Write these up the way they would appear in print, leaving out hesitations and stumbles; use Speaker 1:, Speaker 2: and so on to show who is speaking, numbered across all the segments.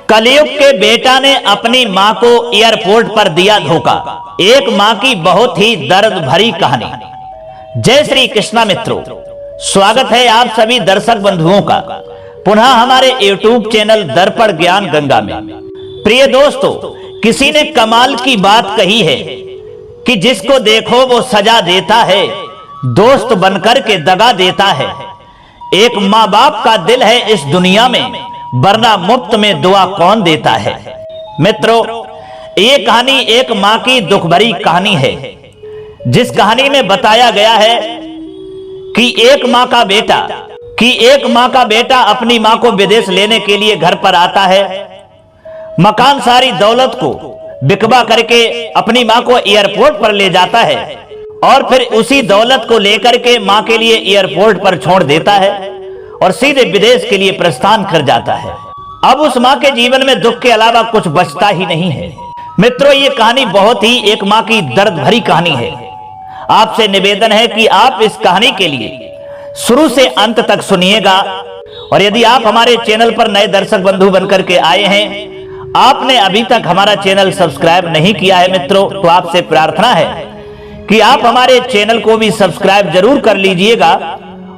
Speaker 1: कलयुग के बेटा ने अपनी मां को एयरपोर्ट पर दिया धोखा। एक मां की बहुत ही दर्द भरी कहानी। जय श्री कृष्णा मित्रों, स्वागत है आप सभी दर्शक बंधुओं का पुनः हमारे YouTube चैनल दर्पण ज्ञान गंगा में। प्रिय दोस्तों, किसी ने कमाल की बात कही है कि जिसको देखो वो सजा देता है, दोस्त बनकर के दगा देता है। एक माँ बाप का दिल है इस दुनिया में, वरना मुफ्त में दुआ कौन देता है। मित्रों, ये कहानी एक माँ की दुख भरी कहानी है, जिस कहानी में बताया गया है कि एक माँ का बेटा अपनी माँ को विदेश लेने के लिए घर पर आता है। मकान सारी दौलत को बिकवा करके अपनी माँ को एयरपोर्ट पर ले जाता है और फिर उसी दौलत को लेकर के माँ के लिए एयरपोर्ट पर छोड़ देता है और सीधे विदेश के लिए प्रस्थान कर जाता है। अब उस माँ के जीवन में दुख के अलावा कुछ बचता ही नहीं है। मित्रों, ये कहानी बहुत ही एक माँ की दर्द भरी कहानी है। आपसे निवेदन है कि आप इस कहानी के लिए शुरू से अंत तक सुनिएगा। और यदि आप हमारे चैनल पर नए दर्शक बंधु बनकर के आए हैं, आपने अभी तक हमारा चैनल सब्सक्राइब नहीं किया है मित्रों, तो आपसे प्रार्थना है कि आप हमारे चैनल को भी सब्सक्राइब जरूर कर लीजिएगा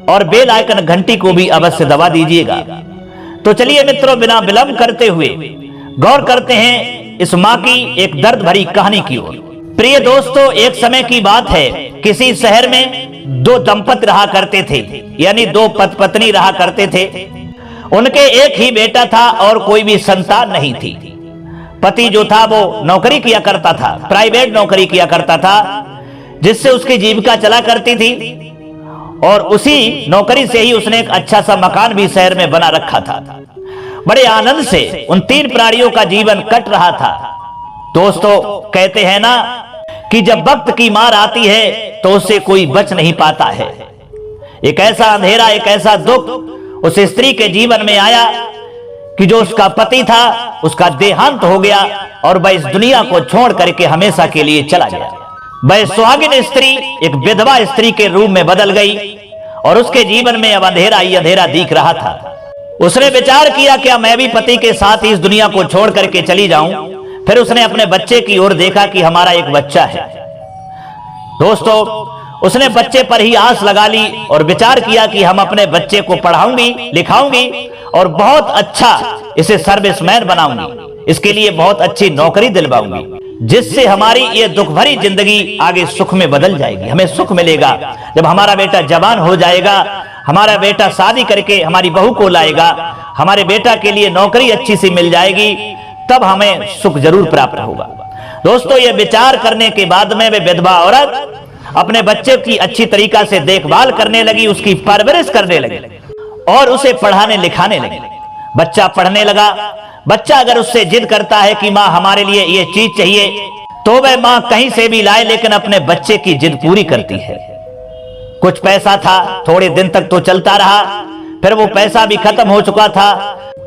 Speaker 1: और बेल आइकन घंटी को भी अवश्य दबा दीजिएगा। तो चलिए मित्रों, बिना विलंब करते हुए गौर करते हैं इस माँ की एक दर्द भरी कहानी की ओर। प्रिय दोस्तों, एक समय की बात है, किसी शहर में दो दंपति रहा करते थे, यानी दो पति पत्नी रहा करते थे। उनके एक ही बेटा था और कोई भी संतान नहीं थी। पति जो था वो नौकरी किया करता था, प्राइवेट नौकरी किया करता था, जिससे उसकी जीविका चला करती थी। और उसी नौकरी से ही उसने एक अच्छा सा मकान भी शहर में बना रखा था। बड़े आनंद से उन तीन प्राणियों का जीवन कट रहा था। दोस्तों, कहते हैं ना कि जब वक्त की मार आती है तो उससे कोई बच नहीं पाता है। एक ऐसा अंधेरा, एक ऐसा दुख उस स्त्री के जीवन में आया कि जो उसका पति था उसका देहांत हो गया और वह इस दुनिया को छोड़ करके हमेशा के लिए चला गया। वह सुहागिन स्त्री एक विधवा स्त्री के रूप में बदल गई और उसके जीवन में अब अंधेरा ही अंधेरा दिख रहा था। उसने विचार किया, क्या मैं भी पति के साथ ही इस दुनिया को छोड़ करके चली जाऊं। फिर उसने अपने बच्चे की ओर देखा कि हमारा एक बच्चा है। दोस्तों, उसने बच्चे पर ही आस लगा ली और विचार किया कि हम अपने बच्चे को पढ़ाऊंगी, लिखाऊंगी और बहुत अच्छा इसे सर्विसमैन बनाऊंगी। इसके लिए बहुत अच्छी नौकरी दिलवाऊंगी, जिससे हमारी ये दुख भरी जिंदगी आगे सुख में बदल जाएगी। हमें सुख मिलेगा जब हमारा बेटा जवान हो जाएगा, हमारा बेटा शादी करके हमारी बहू को लाएगा, हमारे बेटा के लिए नौकरी अच्छी सी मिल जाएगी, तब हमें सुख जरूर प्राप्त होगा। दोस्तों, ये विचार करने के बाद में वे विधवा औरत अपने बच्चे की अच्छी तरीका से देखभाल करने लगी, उसकी परवरिश करने लगी और उसे पढ़ाने लिखाने लगी। बच्चा पढ़ने लगा। बच्चा अगर उससे जिद करता है कि माँ हमारे लिए ये चीज चाहिए, तो वह माँ कहीं से भी लाए, लेकिन अपने बच्चे की जिद पूरी करती है। कुछ पैसा था, थोड़े दिन तक तो चलता रहा, फिर वो पैसा भी खत्म हो चुका था।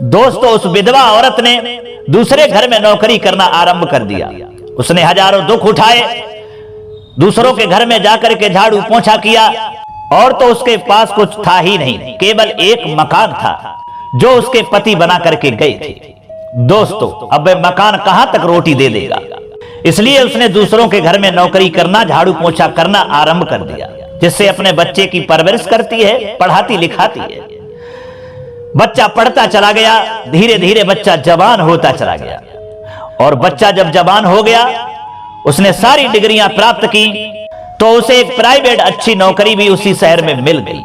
Speaker 1: दोस्तों, उस विधवा औरत ने दूसरे घर में नौकरी करना आरंभ कर दिया। उसने हजारों दुख उठाए, दूसरों के घर में जाकर के झाड़ू पोंछा किया, और तो उसके पास कुछ था ही नहीं, केवल एक मकान था जो उसके पति बना करके गए थे। दोस्तों, अब वह मकान कहां तक रोटी दे देगा, इसलिए उसने दूसरों के घर में नौकरी करना, झाड़ू पोंछा करना आरंभ कर दिया, जिससे अपने बच्चे की परवरिश करती है, पढ़ाती लिखाती है। बच्चा पढ़ता चला गया, धीरे धीरे बच्चा जवान होता चला गया। और बच्चा जब जवान हो गया, उसने सारी डिग्रियां प्राप्त की, तो उसे एक प्राइवेट अच्छी नौकरी भी उसी शहर में मिल गई।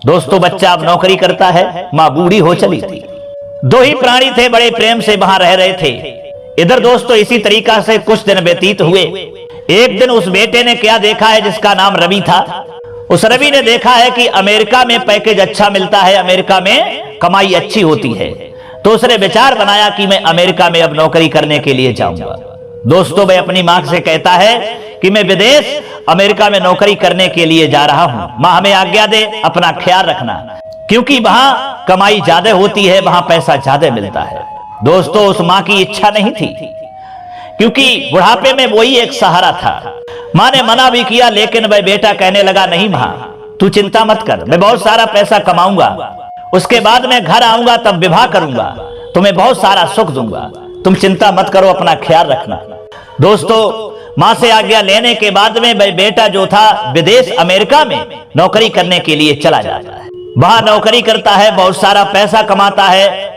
Speaker 1: दोस्तों, बच्चा अब नौकरी करता है, मां बूढ़ी हो चली थी। दो ही प्राणी थे, बड़े प्रेम से वहां रह रहे थे। इधर दोस्तों इसी तरीका से कुछ दिन व्यतीत हुए। एक दिन उस बेटे ने क्या देखा है, जिसका नाम रवि था। उस रवि ने देखा है कि अमेरिका में पैकेज अच्छा मिलता है, अमेरिका में कमाई अच्छी होती है। तो उसने विचार बनाया कि मैं अमेरिका में अब नौकरी करने के लिए जाऊंगा। दोस्तों, वह अपनी मां से कहता है कि मैं विदेश अमेरिका में नौकरी करने के लिए जा रहा हूं, मां हमें आज्ञा दे, अपना ख्याल रखना, क्योंकि वहां कमाई ज्यादा होती है, वहां पैसा ज्यादा मिलता है। दोस्तों, उस मां की इच्छा नहीं थी, क्योंकि बुढ़ापे में वही एक सहारा था। मां ने मना भी किया, लेकिन वह बेटा कहने लगा, नहीं मां, तू चिंता मत कर, मैं बहुत सारा पैसा कमाऊंगा, उसके बाद मैं घर आऊंगा तब विवाह करूंगा, तुम्हें बहुत सारा सुख दूंगा, तुम चिंता मत करो, अपना ख्याल रखना। दोस्तों, मां से आज्ञा लेने के बाद में भाई बेटा जो था विदेश अमेरिका में नौकरी करने के लिए चला जाता है। वहां नौकरी करता है, बहुत सारा पैसा कमाता है।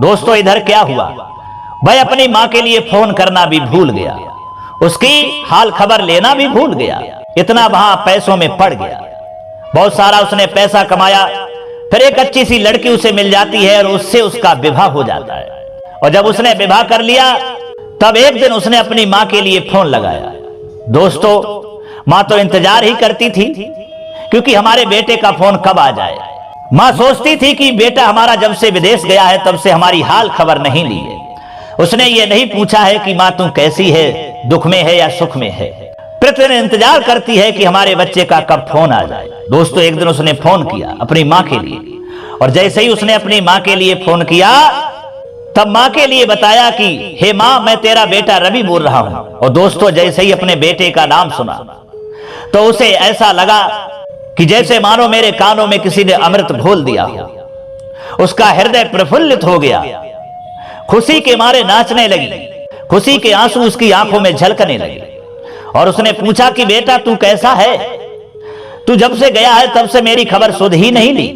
Speaker 1: दोस्तों, इधर क्या हुआ, भाई अपनी मां के लिए फोन करना भी भूल गया, उसकी हाल खबर लेना भी भूल गया, इतना वहां पैसों में पड़ गया। बहुत सारा उसने पैसा कमाया, फिर एक अच्छी सी लड़की उसे मिल जाती है और उससे उसका विवाह हो जाता है। और जब उसने विवाह कर लिया तब एक दिन उसने अपनी मां के लिए फोन लगाया। दोस्तों, मां तो इंतजार ही करती थी क्योंकि हमारे बेटे का फोन कब आ जाए। मां सोचती थी कि बेटा हमारा जब से विदेश गया है तब से हमारी हाल खबर नहीं ली है। उसने ये नहीं पूछा है कि मां तू कैसी है, दुख में है या सुख में है। प्रतिदिन इंतजार करती है कि हमारे बच्चे का कब फोन आ जाए। दोस्तों, एक दिन उसने फोन किया अपनी मां के लिए, और जैसे ही उसने अपनी मां के लिए फोन किया तब मां के लिए बताया कि हे मां, मैं तेरा बेटा रवि बोल रहा हूं। और दोस्तों, जैसे ही अपने बेटे का नाम सुना तो उसे ऐसा लगा कि जैसे मानो मेरे कानों में किसी ने अमृत घोल दिया हो। उसका हृदय प्रफुल्लित हो गया, खुशी के मारे नाचने लगी, खुशी के आंसू उसकी आंखों में झलकने लगे। और उसने पूछा कि बेटा तू कैसा है, तू जब से गया है तब से मेरी खबर सुध ही नहीं ली,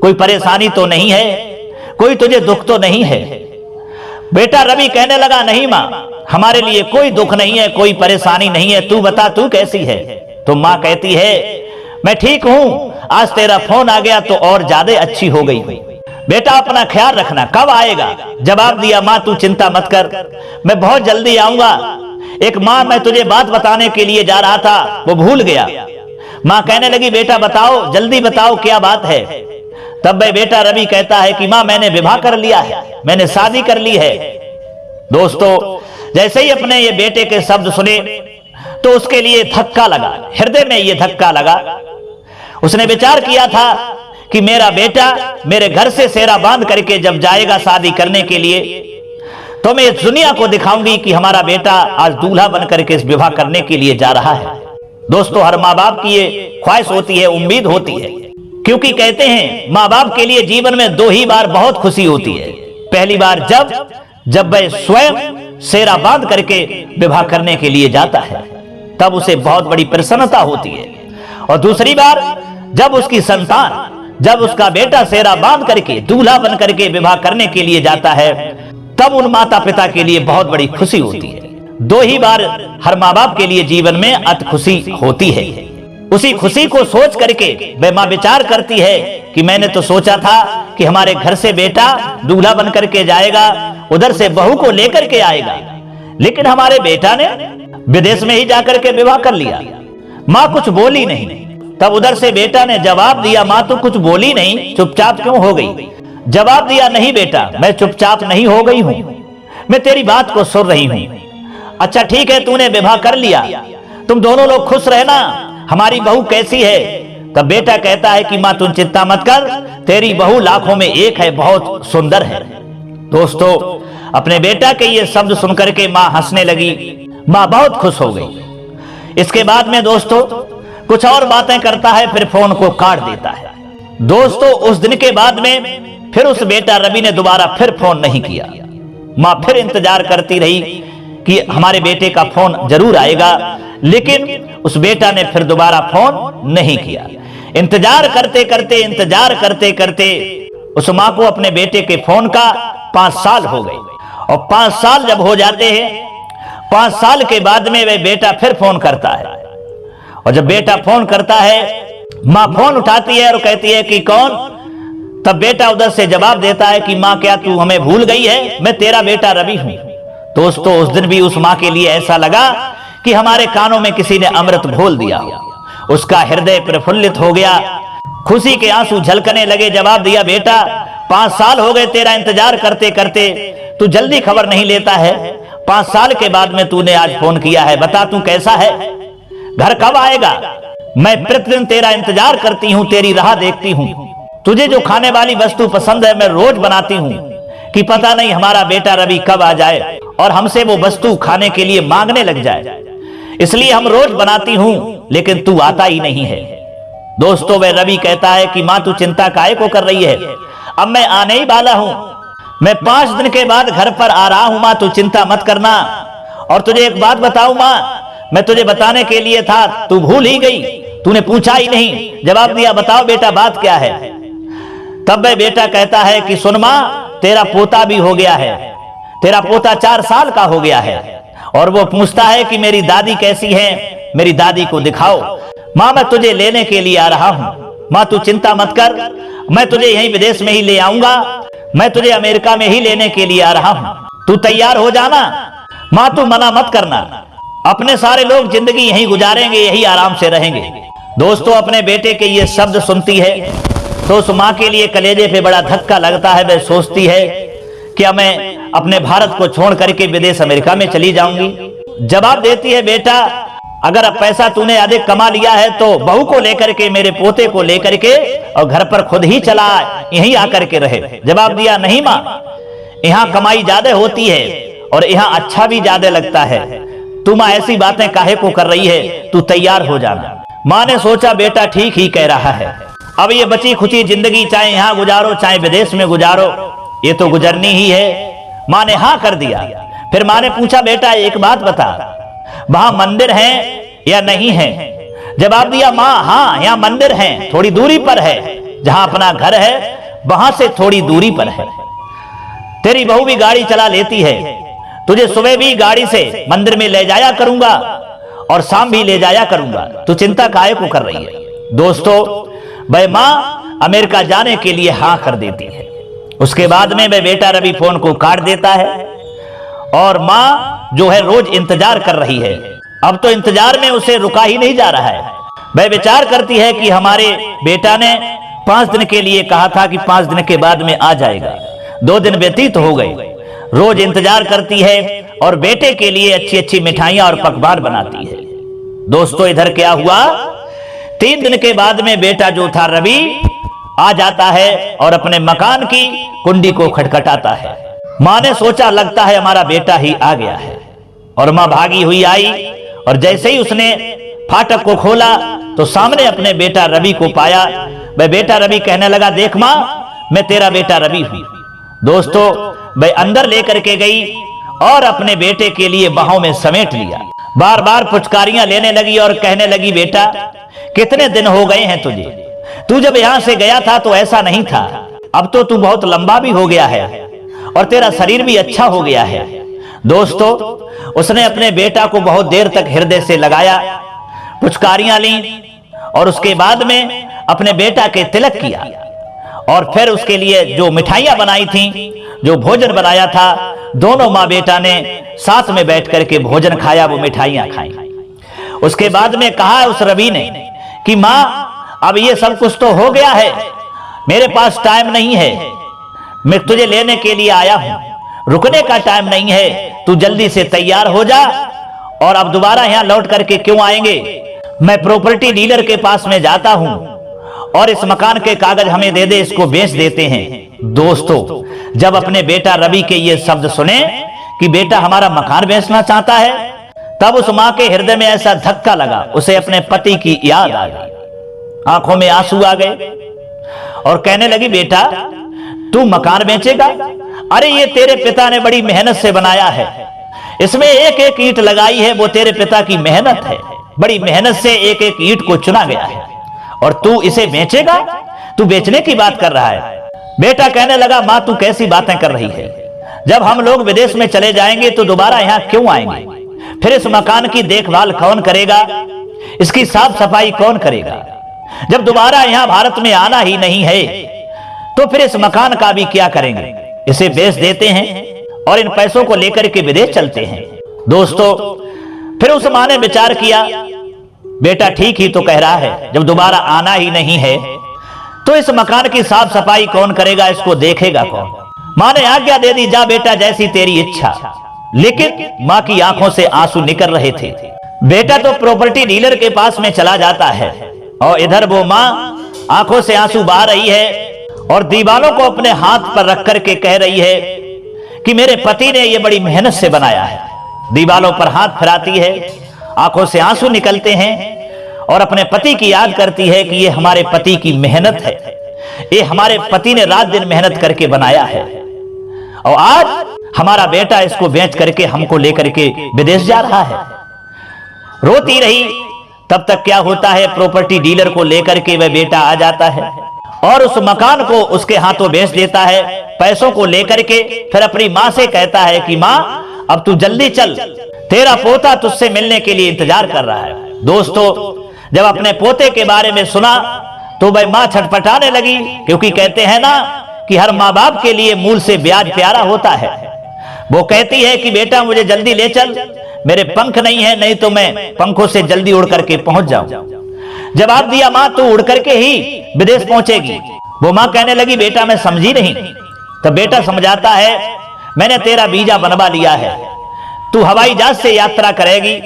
Speaker 1: कोई परेशानी तो नहीं है, कोई तुझे दुख तो नहीं है। बेटा रवि कहने लगा, नहीं मां, हमारे लिए कोई दुख नहीं है, कोई परेशानी नहीं है, तू बता तू कैसी है। तो मां कहती है, मैं ठीक हूं, आज तेरा फोन आ गया तो और ज्यादा अच्छी हो गई हूं। बेटा अपना ख्याल रखना, कब आएगा। जवाब दिया, मां तू चिंता मत कर, मैं बहुत जल्दी आऊंगा। एक मां, मैं तुझे बात बताने के लिए जा रहा था, वो भूल गया। मां कहने लगी, बेटा बताओ, जल्दी बताओ क्या बात है। तब भाई बेटा रवि कहता है कि मां मैंने विवाह कर लिया है, मैंने शादी कर ली है। दोस्तों, जैसे ही अपने ये बेटे के शब्द सुने तो उसके लिए धक्का लगा, हृदय में ये धक्का लगा। उसने विचार किया था कि मेरा बेटा मेरे घर से सेरा बांध करके जब जाएगा शादी करने के लिए तो मैं इस दुनिया को दिखाऊंगी कि हमारा बेटा आज दूल्हा बन करके इस विवाह करने के लिए जा रहा है। दोस्तों, हर माँ बाप की ये ख्वाहिश होती है, उम्मीद होती है, क्योंकि कहते हैं माँ बाप के लिए जीवन में दो ही बार बहुत खुशी होती है। पहली बार जब वह स्वयं सेरा बांध करके विवाह करने के लिए जाता है, तब उसे बहुत बड़ी प्रसन्नता होती है। और दूसरी बार जब उसकी संतान, जब उसका बेटा सेरा बांध करके दूल्हा बन करके विवाह करने के लिए जाता है, तब उन माता पिता के लिए बहुत बड़ी खुशी होती है। दो ही बार हर माँ बाप के लिए जीवन में अति खुशी होती है। उसी खुशी को सोच करके वह माँ विचार करती है कि मैंने तो सोचा था कि हमारे घर से बेटा दूल्हा बन करके जाएगा, उधर से बहू को लेकर के आएगा, लेकिन हमारे बेटा ने विदेश में ही जाकर के विवाह कर लिया। माँ कुछ बोली नहीं। तब उधर से बेटा ने जवाब दिया, माँ तू कुछ बोली नहीं, चुपचाप क्यों हो गई। जवाब दिया, नहीं बेटा, मैं चुपचाप नहीं हो गई हूं, मैं तेरी बात को सुन रही हूं। अच्छा ठीक है, तूने विवाह कर लिया, तुम दोनों लोग खुश रहना, हमारी बहू कैसी है। तब बेटा कहता है कि माँ तुम चिंता मत कर, तेरी बहू लाखों में एक है, बहुत सुंदर है। दोस्तों, अपने बेटा के ये शब्द सुनकर के माँ हंसने लगी, माँ बहुत खुश हो गई। इसके बाद में दोस्तों कुछ और बातें करता है, फिर फोन को काट देता है। दोस्तों, उस दिन के बाद में फिर उस बेटा रवि ने दोबारा फिर फोन नहीं किया। माँ फिर इंतजार करती रही कि हमारे बेटे का फोन जरूर आएगा, लेकिन उस बेटा ने फिर दोबारा फोन नहीं किया। इंतजार करते करते उस माँ को अपने बेटे के फोन का 5 साल हो गए। और 5 साल जब हो जाते हैं, 5 साल के बाद में वह बेटा फिर फोन करता है। और जब बेटा फोन करता है, माँ फोन उठाती है और कहती है कि कौन। तब बेटा उधर से जवाब देता है कि माँ क्या तू हमें भूल गई है, मैं तेरा बेटा रवि हूं। दोस्तों, उस दिन भी उस माँ के लिए ऐसा लगा कि हमारे कानों में किसी ने अमृत घोल दिया। उसका हृदय प्रफुल्लित हो गया, खुशी के आंसू झलकने लगे। जवाब दिया, बेटा 5 साल हो गए तेरा इंतजार करते करते, तू जल्दी खबर नहीं लेता है। 5 साल के बाद में तूने आज फोन किया है, बता तू कैसा है, घर कब आएगा। मैं प्रतिदिन तेरा इंतजार करती हूँ, तेरी राह देखती हूँ, तुझे जो खाने वाली वस्तु पसंद है मैं रोज बनाती हूँ कि पता नहीं हमारा बेटा रवि कब आ जाए और हमसे वो वस्तु खाने के लिए मांगने लग जाए, इसलिए हम रोज बनाती हूँ, लेकिन तू आता ही नहीं है। दोस्तों वह रवि कहता है कि मां तू चिंता काहे को कर रही है, अब मैं आने ही वाला हूं, मैं 5 दिन के बाद घर पर आ रहा हूं मां, तू चिंता मत करना। और तुझे एक बात बताऊं मां, मैं तुझे बताने के लिए था, तू भूल ही गई, तूने पूछा ही नहीं, जवाब दिया, बताओ बेटा बात क्या है। तब वह बेटा कहता है कि सुन मां, तेरा पोता भी हो गया है, तेरा पोता 4 साल का हो गया है। और वो पूछता है कि मेरी दादी कैसी है, मेरी दादी को दिखाओ। मां मैं तुझे लेने के लिए आ रहा हूं, मां तू चिंता मत कर, मैं तुझे यहीं विदेश में ही ले आऊंगा, मैं तुझे अमेरिका में ही लेने के लिए आ रहा हूं, तू तैयार हो जाना। मां तू मना मत करना, अपने सारे लोग जिंदगी यहीं गुजारेंगे, यही आराम से रहेंगे। दोस्तों अपने बेटे के ये शब्द सुनती है तो उस मां के लिए कलेजे पे बड़ा धक्का लगता है। वह सोचती है कि मैं अपने भारत को छोड़ करके विदेश अमेरिका में चली जाऊंगी। जवाब देती है, बेटा अगर अब पैसा तूने अधिक कमा लिया है तो बहू को लेकर के, मेरे पोते को लेकर के और घर पर खुद ही चला, यहीं आकर के रहे। जवाब दिया, नहीं मां, यहाँ कमाई ज्यादा होती है और यहाँ अच्छा भी ज्यादा लगता है, तू मां ऐसी बातें काहे को कर रही है, तू तैयार हो जाना। मां ने सोचा बेटा ठीक ही कह रहा है, अब ये बची खुची जिंदगी चाहे यहाँ गुजारो चाहे विदेश में गुजारो, ये तो गुजरनी ही है। मां ने हाँ कर दिया। फिर मां ने पूछा, बेटा एक बात बता, वहां मंदिर है या नहीं है? जवाब दिया, मां हाँ यहाँ मंदिर है, थोड़ी दूरी पर है, जहां अपना घर है वहां से थोड़ी दूरी पर है। तेरी बहू भी गाड़ी चला लेती है, तुझे सुबह भी गाड़ी से मंदिर में ले जाया करूंगा और शाम भी ले जाया करूंगा, तू चिंता काहे को कर रही है। दोस्तों वह मां अमेरिका जाने के लिए हाँ कर देती है। उसके बाद में वह बेटा रवि फोन को काट देता है और मां जो है रोज इंतजार कर रही है। अब तो इंतजार में उसे रुका ही नहीं जा रहा है। वह विचार करती है कि हमारे बेटा ने 5 दिन के लिए कहा था कि 5 दिन के बाद में आ जाएगा, 2 दिन व्यतीत हो गए। रोज इंतजार करती है और बेटे के लिए अच्छी अच्छी मिठाइयां और पकवान बनाती है। दोस्तों इधर क्या हुआ, 3 दिन के बाद में बेटा जो था रवि आ जाता है और अपने मकान की कुंडी को खटखटाता है। मां ने सोचा लगता है हमारा बेटा ही आ गया है, और मां भागी हुई आई और जैसे ही उसने फाटक को खोला तो सामने अपने बेटा रवि को पाया। वह बेटा रवि कहने लगा, देख मां मैं तेरा बेटा रवि हूं। दोस्तों वह अंदर लेकर के गई और अपने बेटे के लिए बाहों में समेट लिया, बार बार पुचकारियां लेने लगी और कहने लगी, बेटा कितने दिन हो गए हैं तुझे, तू जब यहां से गया था तो ऐसा नहीं था, अब तो तू बहुत लंबा भी हो गया है और तेरा शरीर भी अच्छा हो गया है। दोस्तों उसने अपने बेटा को बहुत देर तक हृदय से लगाया, पुचकारियां ली और उसके बाद में अपने बेटा के तिलक किया और फिर उसके लिए जो मिठाइयां बनाई थी, जो भोजन बनाया था, दोनों माँ बेटा ने साथ में बैठ करके भोजन खाया, वो मिठाइयां खाई। उसके बाद में कहा उस रवि ने कि मां अब ये सब कुछ तो हो गया है, मेरे पास टाइम नहीं है, मैं तुझे लेने के लिए आया हूं, रुकने का टाइम नहीं है, तू जल्दी से तैयार हो जा। और अब दोबारा यहां लौट करके क्यों आएंगे, मैं प्रॉपर्टी डीलर के पास में जाता हूं और इस मकान के कागज हमें दे दे, इसको बेच देते हैं। दोस्तों जब अपने बेटा रवि के ये शब्द सुने कि बेटा हमारा मकान बेचना चाहता है, तब उस मां के हृदय में ऐसा धक्का लगा, उसे अपने पति की याद आ गई, आंखों में आंसू आ गए और कहने लगी, बेटा तू मकान बेचेगा? अरे ये तेरे पिता ने बड़ी मेहनत से बनाया है, इसमें एक एक ईंट लगाई है, वो तेरे पिता की मेहनत है, बड़ी मेहनत से एक एक ईंट को चुना गया है और तू इसे बेचेगा? तू बेचने की बात कर रहा है। बेटा कहने लगा, मां तू कैसी बातें कर रही है, जब हम लोग विदेश में चले जाएंगे तो दोबारा यहां क्यों आएंगे, फिर इस मकान की देखभाल कौन करेगा, इसकी साफ सफाई कौन करेगा, जब दोबारा यहां भारत में आना ही नहीं है तो फिर इस मकान का भी क्या करेंगे, इसे बेच देते हैं और इन पैसों को लेकर के विदेश चलते हैं। दोस्तों फिर उस मां ने विचार किया, बेटा ठीक ही तो कह रहा है, जब दोबारा आना ही नहीं है तो इस मकान की साफ सफाई कौन करेगा, इसको देखेगा कौन। मां ने आज्ञा दे दी, जा बेटा जैसी तेरी इच्छा। लेकिन मां की आंखों से आंसू निकल रहे थे। बेटा तो प्रॉपर्टी डीलर के पास में चला जाता है और इधर वो मां आंखों से आंसू बहा रही है और दीवालों को अपने हाथ पर रख करके कह रही है कि मेरे पति ने ये बड़ी मेहनत से बनाया है। दीवालों पर हाथ फिराती है, आंखों से आंसू निकलते हैं और अपने पति की याद करती है कि ये हमारे पति की मेहनत है, ये हमारे पति ने रात दिन मेहनत करके बनाया है और आज हमारा बेटा इसको बेच करके हमको लेकर के विदेश जा रहा है। रोती रही। तब तक क्या होता है, प्रॉपर्टी डीलर को लेकर के वह बेटा आ जाता है और उस मकान को उसके हाथों बेच देता है। पैसों को लेकर के फिर अपनी मां से कहता है कि मां अब तू जल्दी चल, तेरा पोता तुझसे मिलने के लिए इंतजार कर रहा है। दोस्तों, जब अपने पोते के बारे में सुना तो भाई मां छटपटाने लगी, क्योंकि कहते हैं ना कि हर माँ बाप के लिए मूल से ब्याज प्यारा होता है। वो कहती है कि बेटा मुझे जल्दी ले चल, मेरे पंख नहीं है, नहीं तो मैं पंखों से जल्दी उड़ करके पहुंच जाऊं। जवाब दिया, मां तू उड़ करके ही विदेश पहुंचेगी। वो मां कहने लगी, बेटा मैं समझी नहीं। तो बेटा समझाता है, मैंने तेरा वीजा बनवा लिया है, तू हवाई जहाज से यात्रा करेगी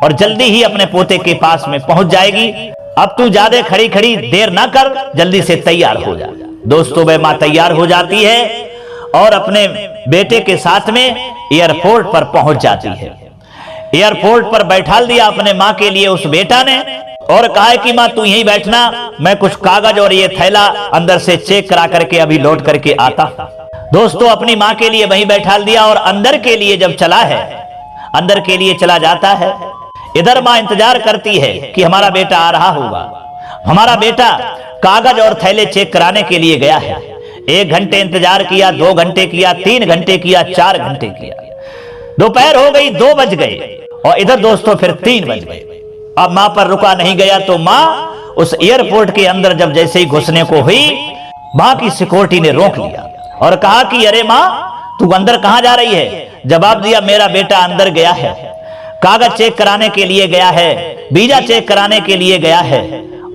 Speaker 1: और जल्दी ही अपने पोते के पास में पहुंच जाएगी। अब तू ज्यादा खड़ी खड़ी देर ना कर, जल्दी से तैयार हो जा। दोस्तों, वह मां तैयार हो जाती है और अपने बेटे के साथ में एयरपोर्ट पर पहुंच जाती है। एयरपोर्ट पर बैठाल दिया अपने मां के लिए उस बेटा ने और कहा है कि मां तू यहीं बैठना, मैं कुछ कागज और ये थैला अंदर से चेक करा करके अभी लौट करके आता। दोस्तों, अपनी मां के लिए वहीं बैठाल दिया और अंदर के लिए जब चला है, अंदर के लिए चला जाता है। इधर मां इंतजार करती है कि हमारा बेटा आ रहा होगा। हमारा बेटा कागज और थैले चेक कराने के लिए गया है। 1 घंटे इंतजार किया, 2 घंटे किया, 3 घंटे किया, 4 घंटे किया। दोपहर हो गई, 2 बज गए और इधर दोस्तों फिर 3 बज गए। अब मां पर रुका नहीं गया तो मां उस एयरपोर्ट के अंदर जब जैसे ही घुसने को हुई, मां की सिक्योरिटी ने रोक लिया और कहा कि अरे मां तू अंदर कहां जा रही है। जवाब दिया, मेरा बेटा अंदर गया है, कागज चेक कराने के लिए गया है, वीजा चेक कराने के लिए गया है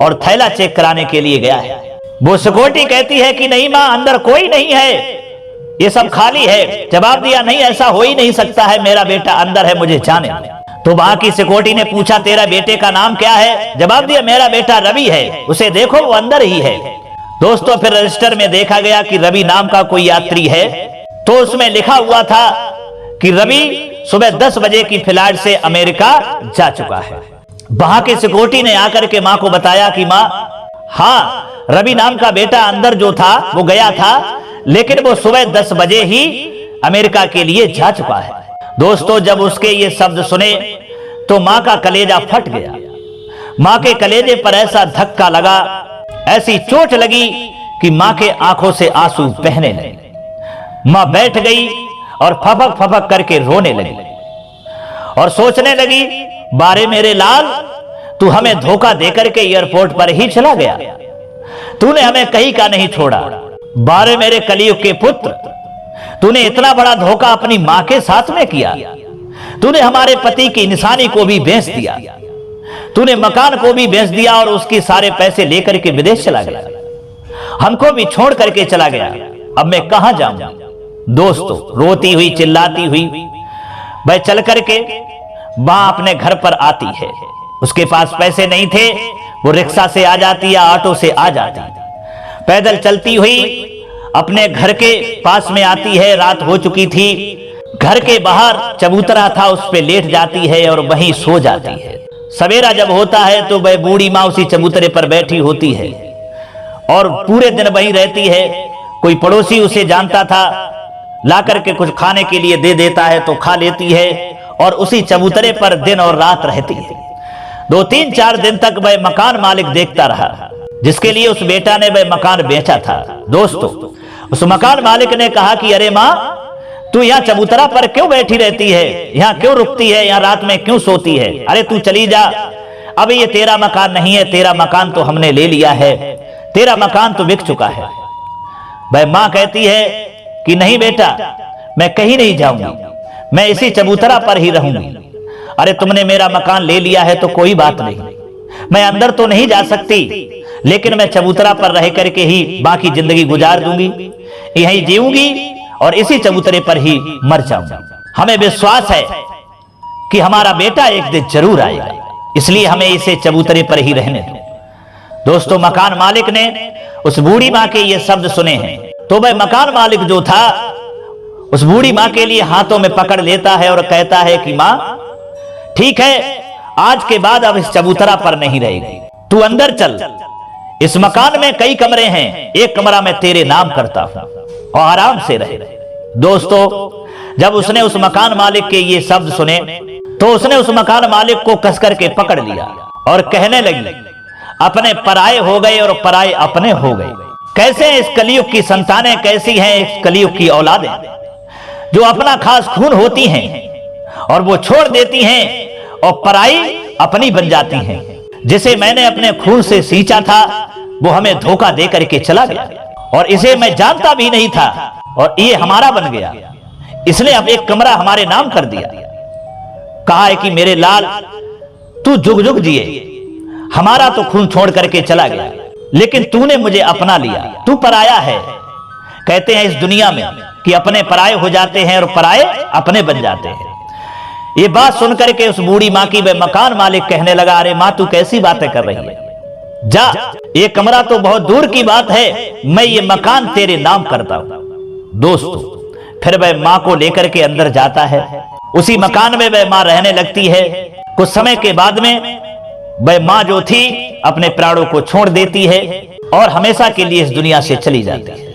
Speaker 1: और थैला चेक कराने के लिए गया है। वो सिक्योरिटी कहती है कि नहीं मां, अंदर कोई नहीं है, ये सब खाली है। जवाब दिया, नहीं ऐसा हो ही नहीं सकता है, मेरा बेटा अंदर है, मुझे जाने दे। तो वहां की सिक्योरिटी ने पूछा, तेरा बेटे का नाम क्या है। जवाब दिया, मेरा बेटा रवि है, उसे देखो वो अंदर ही है। दोस्तों, फिर रजिस्टर में देखा गया कि रवि नाम का कोई यात्री है, तो उसमें लिखा हुआ था कि रवि सुबह 10 बजे की फ्लाइट से अमेरिका जा चुका है। वहां के सिक्योरिटी ने आकर के मां को बताया कि मां, हाँ रवि नाम का बेटा अंदर जो था वो गया था, लेकिन वो सुबह 10 बजे ही अमेरिका के लिए जा चुका है। दोस्तों, जब उसके ये शब्द सुने तो मां का कलेजा फट गया। मां के कलेजे पर ऐसा धक्का लगा, ऐसी चोट लगी कि मां के आंखों से आंसू बहने लगे। मां बैठ गई और फपक फपक करके रोने लगी और सोचने लगी, बारे मेरे लाल, तू हमें धोखा देकर के एयरपोर्ट पर ही चला गया, तूने हमें कहीं का नहीं छोड़ा। बारे मेरे कलयुग के पुत्र, तूने इतना बड़ा धोखा अपनी मां के साथ में किया। तूने हमारे पति की निशानी को भी बेच दिया, तूने मकान को भी बेच दिया और उसके सारे पैसे लेकर के विदेश चला गया, हमको भी छोड़ करके चला गया। अब मैं कहां जाऊं। दोस्तों, रोती हुई चिल्लाती हुई वह चल करके वहां अपने घर पर आती है। उसके पास पैसे नहीं थे, वो रिक्शा से आ जाती या ऑटो से आ जाती, पैदल चलती हुई अपने घर के पास में आती है। रात हो चुकी थी, घर के बाहर चबूतरा था, उस पे लेट जाती है और वहीं सो जाती है। सवेरा जब होता है तो वह बूढ़ी माँ उसी चबूतरे पर बैठी होती है और पूरे दिन वहीं रहती है। कोई पड़ोसी उसे जानता था, ला करके कुछ खाने के लिए दे देता है तो खा लेती है और उसी चबूतरे पर दिन और रात रहती है। 2-3-4 दिन तक वह मकान मालिक देखता रहा, जिसके लिए उस बेटा ने वह मकान बेचा था। दोस्तों, उस मकान मालिक ने कहा कि अरे माँ, तू यहाँ चबूतरा पर क्यों बैठी रहती है, यहाँ क्यों रुकती है, यहाँ रात में क्यों सोती है, अरे तू चली जा, अब ये तेरा मकान नहीं है, तेरा मकान तो हमने ले लिया है, तेरा मकान तो बिक चुका है। वह माँ कहती है कि नहीं बेटा, मैं कहीं नहीं जाऊंगी, मैं इसी चबूतरा पर ही रहूंगी। अरे तुमने मेरा मकान ले लिया है तो कोई बात नहीं, मैं अंदर तो नहीं जा सकती, लेकिन मैं चबूतरा पर रह करके ही बाकी जिंदगी गुजार दूंगी, यहीं जीऊंगी और इसी चबूतरे पर ही मर जाऊंगा। हमें विश्वास है कि हमारा बेटा एक दिन जरूर आएगा, इसलिए हमें इसे चबूतरे पर ही रहने दो। दोस्तों, मकान मालिक ने उस बूढ़ी माँ के ये शब्द सुने हैं तो वह मकान मालिक जो था उस बूढ़ी माँ के लिए हाथों में पकड़ लेता है और कहता है कि माँ ठीक है, आज के बाद अब इस चबूतरा पर नहीं रहेगी, तू अंदर चल। इस मकान में कई कमरे हैं, एक कमरा मैं तेरे नाम करता हूं और आराम से रहे। दोस्तों, जब उसने उस मकान मालिक के ये शब्द सुने तो उसने उस मकान मालिक को कस करके पकड़ लिया और कहने लगी, अपने पराये हो गए और पराये अपने हो गए। कैसे हैं इस कलयुग की संतानें, कैसी हैं इस कलयुग की औलादें, जो अपना खास खून होती हैं और वो छोड़ देती हैं और पराई अपनी बन जाती हैं। जिसे मैंने अपने खून से सींचा था वो हमें धोखा दे करके चला गया और इसे मैं जानता भी नहीं था और ये हमारा बन गया। इसने अब एक कमरा हमारे नाम कर दिया। कहा है कि मेरे लाल तू जुग जुग जिए, हमारा तो खून छोड़ करके चला गया, लेकिन तूने मुझे अपना लिया, तू पराया है। कहते हैं इस दुनिया में कि अपने पराये हो जाते हैं और पराये अपने बन जाते हैं। ये बात सुनकर के उस बूढ़ी माँ की वह मकान मालिक कहने लगा, अरे माँ तू कैसी बातें कर रही है, जा, ये कमरा तो बहुत दूर की बात है, मैं ये मकान तेरे नाम करता हूं। दोस्तों, फिर वह माँ को लेकर के अंदर जाता है। उसी मकान में वह माँ रहने लगती है। कुछ समय के बाद में वह माँ जो थी अपने प्राणों को छोड़ देती है और हमेशा के लिए इस दुनिया से चली जाती है।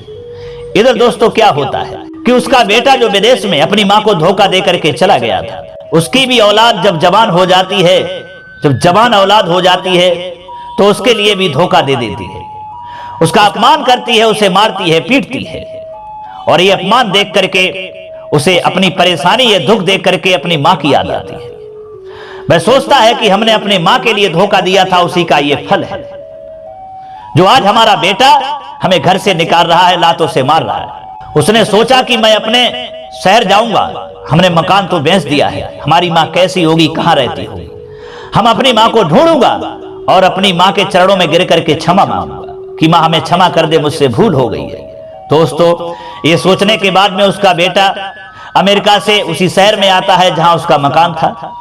Speaker 1: इधर दोस्तों क्या होता है कि उसका बेटा जो विदेश में अपनी माँ को धोखा दे करके चला गया था, उसकी भी औलाद जब जवान हो जाती है, जब जवान औलाद हो जाती है तो उसके लिए भी धोखा दे देती है, उसका अपमान करती है, उसे मारती है, पीटती है। और ये अपमान देख करके उसे अपनी परेशानी, ये दुख देख करके अपनी माँ की याद आती है। वह सोचता है कि हमने अपनी माँ के लिए धोखा दिया था, उसी का ये फल है जो आज हमारा बेटा हमें घर से निकाल रहा है, लातों से मार रहा है। उसने सोचा कि मैं अपने शहर जाऊंगा, हमने मकान तो बेच दिया है, हमारी माँ कैसी होगी, कहां रहती होगी, हम अपनी माँ को ढूंढूंगा और अपनी माँ के चरणों में गिर करके क्षमा मांगूंगा कि माँ हमें क्षमा कर दे, मुझसे भूल हो गई है। दोस्तों, ये सोचने के बाद में उसका बेटा अमेरिका से उसी शहर में आता है जहां उसका मकान था।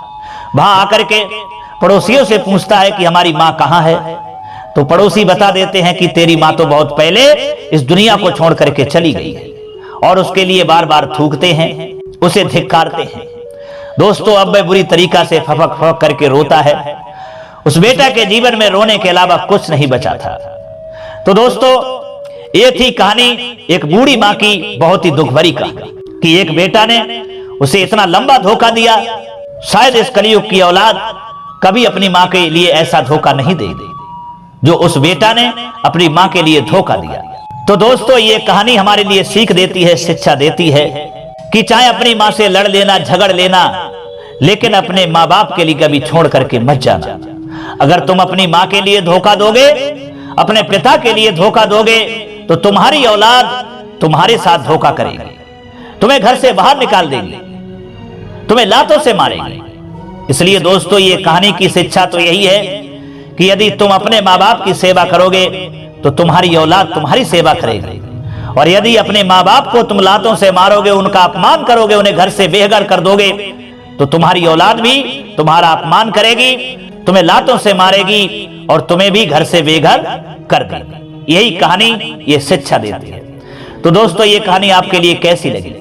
Speaker 1: वहां आकर के पड़ोसियों से पूछता है कि हमारी माँ कहां है। तो पड़ोसी बता देते हैं कि तेरी माँ तो बहुत पहले इस दुनिया को छोड़ करके चली गई है, और उसके लिए बार बार थूकते हैं, उसे धिक्कारते हैं। दोस्तों, अब वह बुरी तरीका से फपक फपक करके रोता है। उस बेटा के जीवन में रोने के अलावा कुछ नहीं बचा था। तो दोस्तों, ये थी कहानी एक बूढ़ी माँ की, बहुत ही दुख भरी कहानी कि एक बेटा ने उसे इतना लंबा धोखा दिया। शायद इस कलयुग की औलाद कभी अपनी माँ के लिए ऐसा धोखा नहीं देगी जो उस बेटा ने अपनी माँ के लिए धोखा दिया। तो दोस्तों, ये कहानी हमारे लिए सीख देती है, शिक्षा देती है कि चाहे अपनी माँ से लड़ लेना, झगड़ लेना, लेकिन अपने माँ बाप के लिए कभी छोड़ करके मत जाना। अगर तुम अपनी माँ के लिए धोखा दोगे, अपने पिता के लिए धोखा दोगे, तो तुम्हारी औलाद तुम्हारे साथ धोखा करेगी, तुम्हें घर से बाहर निकाल देंगे, तुम्हें लातों से मारेंगे। इसलिए दोस्तों, ये कहानी की शिक्षा तो यही है कि यदि तुम अपने माँ बाप की सेवा करोगे तो तुम्हारी औलाद तुम्हारी सेवा करेगी, और यदि अपने माँ बाप को तुम लातों से मारोगे, उनका अपमान करोगे, उन्हें घर से बेघर कर दोगे, तो तुम्हारी औलाद भी तुम्हारा अपमान करेगी, तुम्हें लातों से मारेगी और तुम्हें भी घर से बेघर कर देगी। यही कहानी ये शिक्षा देती है। तो दोस्तों, ये कहानी आपके लिए कैसी लगी?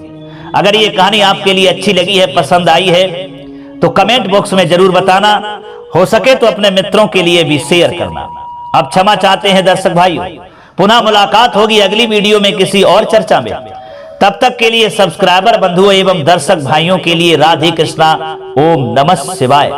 Speaker 1: अगर ये कहानी आपके लिए अच्छी लगी है, पसंद आई है, तो कमेंट बॉक्स में जरूर बताना। हो सके तो अपने मित्रों के लिए भी शेयर करना। अब क्षमा चाहते हैं दर्शक भाइयों, पुनः मुलाकात होगी अगली वीडियो में किसी और चर्चा में। तब तक के लिए सब्सक्राइबर बंधुओं एवं दर्शक भाइयों के लिए राधे कृष्णा, ओम नमः शिवाय।